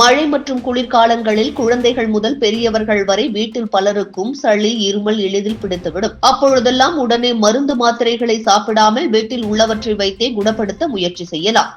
மழை மற்றும் குளிர்காலங்களில் குழந்தைகள் முதல் பெரியவர்கள் வரை வீட்டில் பலருக்கும் சளி, இருமல் எளிதில் பிடித்துவிடும். அப்பொழுதெல்லாம் உடனே மருந்து மாத்திரைகளை சாப்பிடாமல் வீட்டில் உள்ளவற்றை வைத்தே குணப்படுத்த முயற்சி செய்யலாம்.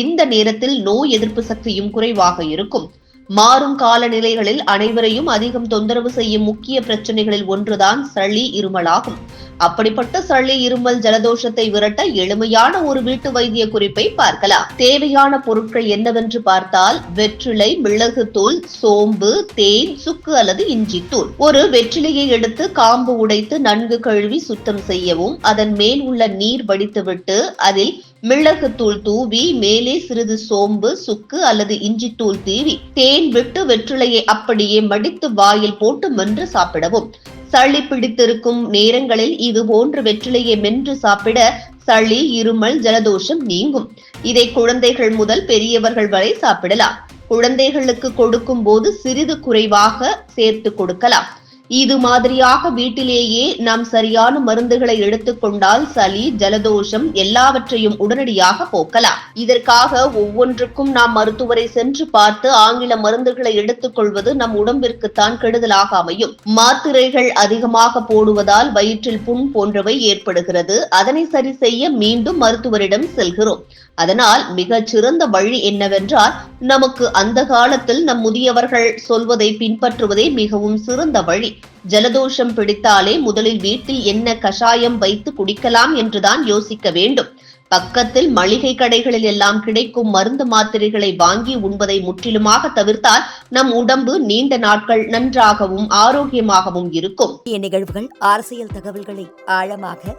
இந்த நேரத்தில் நோய் எதிர்ப்பு சக்தியும் குறைவாக இருக்கும். மாறும் காலநிலைகளில் அனைவரையும் அதிகம் தொந்தரவு செய்யும் முக்கிய பிரச்சனைகளில் ஒன்றுதான் சளி, இருமலாகும். அப்படிப்பட்ட சளி, இருமல், ஜலதோஷத்தை விரட்ட எளிமையான ஒரு வீட்டு வைத்திய குறிப்பை பார்க்கலாம். தேவையான பொருட்கள் என்னவென்று பார்த்தால், வெற்றிலை, மிளகுத்தூள், சோம்பு, தேன், சுக்கு அல்லது இஞ்சி தூள். ஒரு வெற்றிலையை எடுத்து காம்பு உடைத்து நன்கு கழுவி சுத்தம் செய்யவும், அதன் மேல் உள்ள நீர் வடித்துவிட்டு அதில் மிளகுத்தூள் தூவி மேலே சிறிது சோம்பு, சுக்கு அல்லது இஞ்சி தூள் தீவி தேன் விட்டு வெற்றிலையை அப்படியே மடித்து வாயில் போட்டு மென்று சாப்பிடவும். சளி பிடித்திருக்கும் நேரங்களில் இது போன்று வெற்றிலையை மென்று சாப்பிட சளி, இருமல், ஜலதோஷம் நீங்கும். இதை குழந்தைகள் முதல் பெரியவர்கள் வரை சாப்பிடலாம். குழந்தைகளுக்கு கொடுக்கும் போது சிறிது குறைவாக சேர்த்து கொடுக்கலாம். இது மாதிரியாக வீட்டிலேயே நாம் சரியான மருந்துகளை எடுத்துக்கொண்டால் சளி, ஜலதோஷம் எல்லாவற்றையும் உடனடியாக போக்கலாம். இதற்காக ஒவ்வொன்றுக்கும் நாம் மருத்துவரை சென்று பார்த்து ஆங்கில மருந்துகளை எடுத்துக் கொள்வது நம் உடம்பிற்குத்தான் கெடுதலாக அமையும். மாத்திரைகள் அதிகமாக போடுவதால் வயிற்றில் புண் போன்றவை ஏற்படுகிறது. அதனை சரி செய்ய மீண்டும் மருத்துவரிடம் செல்கிறோம். அதனால் மிகச் சிறந்த வழி என்னவென்றால், நமக்கு அந்த காலத்தில் நம் முதியவர்கள் சொல்வதை பின்பற்றுவதே மிகவும் சிறந்த வழி. ஜலதோஷம் பிடித்தாலே முதலில் வீட்டில் என்ன கஷாயம் வைத்து குடிக்கலாம் என்றுதான் யோசிக்க வேண்டும். பக்கத்தில் மளிகை கடைகளில் எல்லாம் கிடைக்கும் மருந்து மாத்திரைகளை வாங்கி உண்பதை முற்றிலுமாக தவிர்த்தால் நம் உடம்பு நீண்ட நாட்கள் நன்றாகவும் ஆரோக்கியமாகவும் இருக்கும். நிகழ்வுகள், அரசியல் தகவல்களை ஆழமாக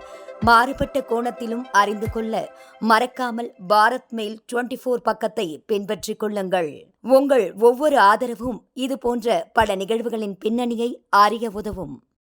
மாறுபட்ட கோணத்திலும் அறிந்து கொள்ள மறக்காமல் பாரத் மெயில் 24 பக்கத்தை பின்பற்றிக் கொள்ளுங்கள். உங்கள் ஒவ்வொரு ஆதரவும் இது போன்ற பல நிகழ்வுகளின் பின்னணியை அறிய உதவும்.